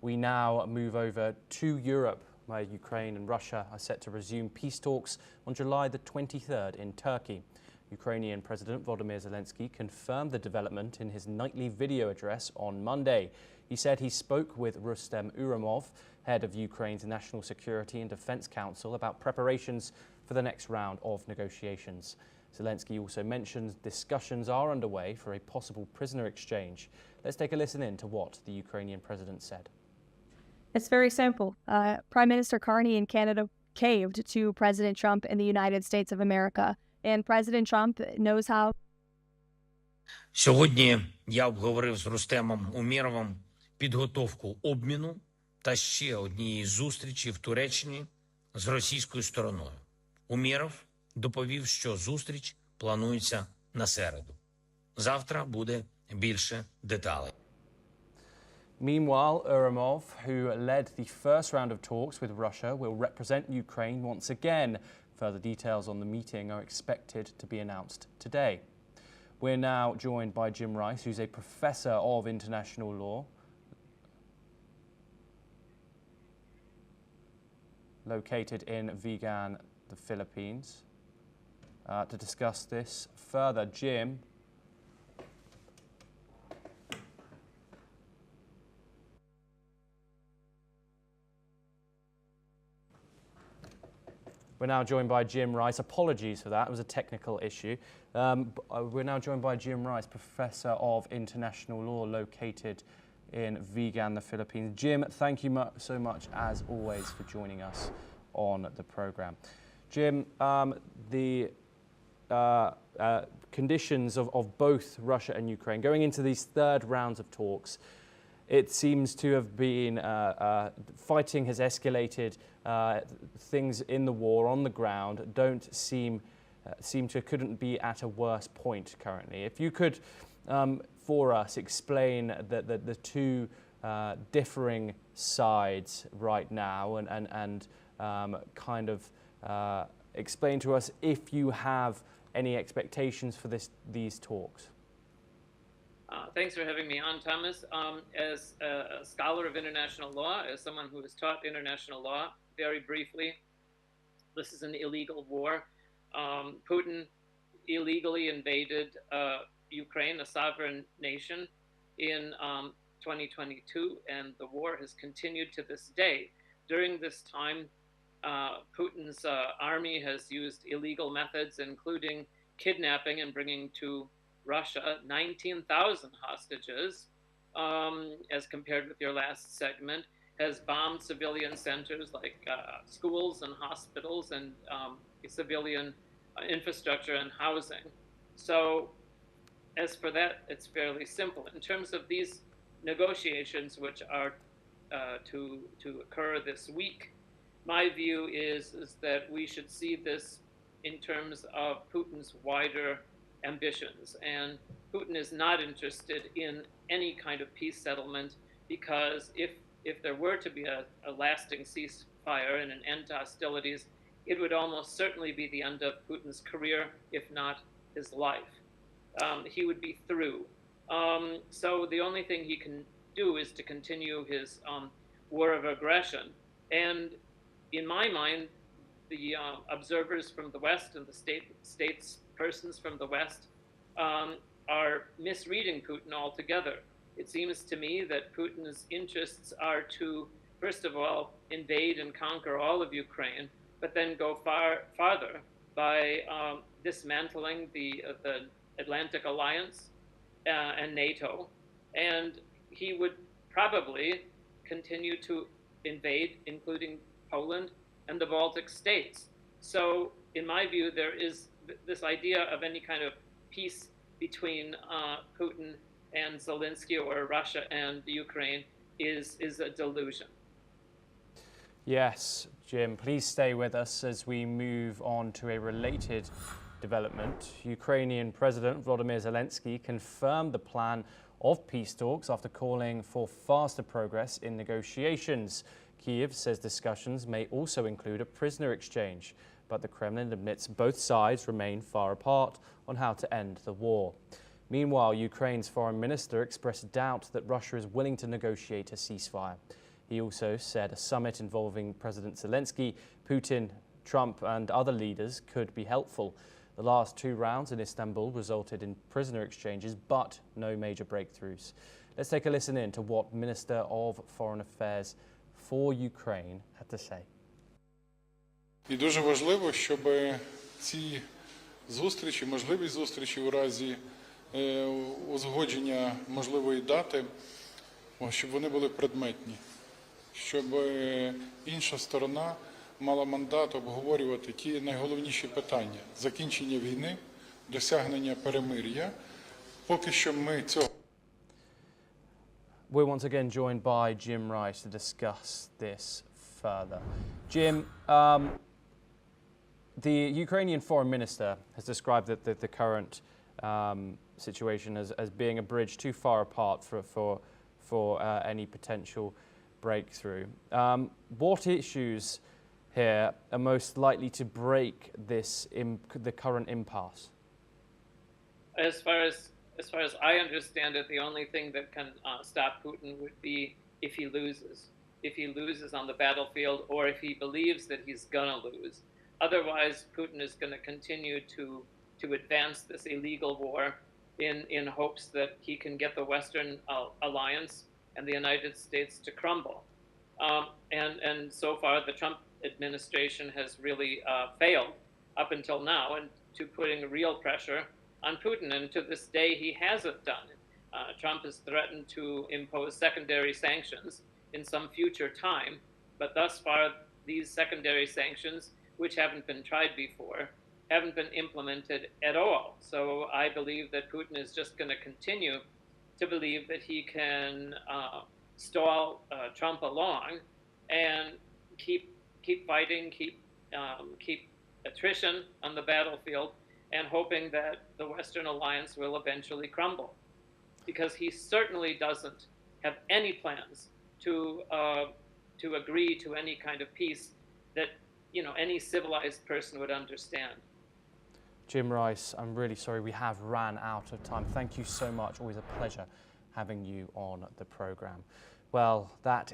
We now move over to Europe, where Ukraine and Russia are set to resume peace talks on July the 23rd in Turkey. Ukrainian President Volodymyr Zelenskiy confirmed the development in his nightly video address on Monday. He said he spoke with Rustem Umerov, head of Ukraine's National Security and Defense Council, about preparations for the next round of negotiations. Zelensky also mentioned discussions are underway for a possible prisoner exchange. Let's take a listen in to what the Ukrainian president said. It's very simple. Prime Minister Carney in Canada caved to President Trump in the United States of America. And President Trump knows how. Сьогодні я обговорив з Рустемом Умєровим підготовку обміну та ще однієї зустрічі в Туреччині з російською стороною. Умєров доповів, що зустріч планується на середу. Завтра буде більше деталей. Meanwhile, Umerov, who led the first round of talks with Russia, will represent Ukraine once again. Further details on the meeting are expected to be announced today. We're now joined by Jim Rice, who's a professor of international law, located in Vigan, the Philippines. To discuss this further, Jim. We're now joined by Jim Rice. Apologies for that, it was a technical issue. We're now joined by Jim Rice, Professor of International Law, located in Vigan, the Philippines. Jim, thank you so much, as always, for joining us on the program. Jim, the conditions of both Russia and Ukraine, going into these third rounds of talks, it seems to have been fighting has escalated. Things in the war on the ground don't couldn't be at a worse point currently. If you could, for us, explain the two differing sides right now, and kind of explain to us if you have any expectations for these talks. Thanks for having me on, Thomas. As a scholar of international law, as someone who has taught international law, very briefly, this is an illegal war. Putin illegally invaded Ukraine, a sovereign nation, in 2022, and the war has continued to this day. During this time, Putin's army has used illegal methods, including kidnapping and bringing to Russia 19,000 hostages, as compared with your last segment, has bombed civilian centers like schools and hospitals and civilian infrastructure and housing. So as for that, it's fairly simple. In terms of these negotiations, which are to occur this week, my view is that we should see this in terms of Putin's wider ambitions. And Putin is not interested in any kind of peace settlement, because if there were to be a lasting ceasefire and an end to hostilities, it would almost certainly be the end of Putin's career, if not his life. He would be through. So the only thing he can do is to continue his war of aggression. And in my mind, the observers from the West and the statespersons from the West are misreading Putin altogether. It seems to me that Putin's interests are to, first of all, invade and conquer all of Ukraine, but then go farther by dismantling the Atlantic Alliance and NATO. And he would probably continue to invade, including Poland and the Baltic states. So, in my view, there is this idea of any kind of peace between Putin and Zelensky, or Russia and Ukraine, is a delusion. Yes, Jim, please stay with us as we move on to a related development. Ukrainian President Volodymyr Zelenskiy confirmed the plan of peace talks after calling for faster progress in negotiations. Kyiv says discussions may also include a prisoner exchange, but the Kremlin admits both sides remain far apart on how to end the war. Meanwhile, Ukraine's foreign minister expressed doubt that Russia is willing to negotiate a ceasefire. He also said a summit involving President Zelensky, Putin, Trump and other leaders could be helpful. The last two rounds in Istanbul resulted in prisoner exchanges, but no major breakthroughs. Let's take a listen in to what Minister of Foreign Affairs for Ukraine had to say. І дуже важливо, щоб ці зустрічі, можливість зустрічі у разі узгодження можливої дати, щоб вони були предметні, щоб інша сторона мала мандат обговорювати ті найголовніші питання – закінчення війни, досягнення перемир'я. Поки що ми цього. We're once again joined by Jim Rice to discuss this further. Jim, the Ukrainian foreign minister has described the current situation as being a bridge too far apart for any potential breakthrough. What issues here are most likely to break the current impasse? As far as I understand it, the only thing that can stop Putin would be if he loses. If he loses on the battlefield, or if he believes that he's gonna lose. Otherwise, Putin is going to continue to advance this illegal war in hopes that he can get the Western alliance and the United States to crumble. And so far, the Trump administration has really failed up until now into putting real pressure on Putin. And to this day, he hasn't done it. Trump has threatened to impose secondary sanctions in some future time. But thus far, these secondary sanctions, which haven't been tried before, haven't been implemented at all. So I believe that Putin is just going to continue to believe that he can stall Trump along and keep fighting, keep attrition on the battlefield, and hoping that the Western alliance will eventually crumble. Because he certainly doesn't have any plans to agree to any kind of peace that any civilized person would understand. Jim Rice, I'm really sorry we have ran out of time. Thank you so much. Always a pleasure having you on the programme. Well, that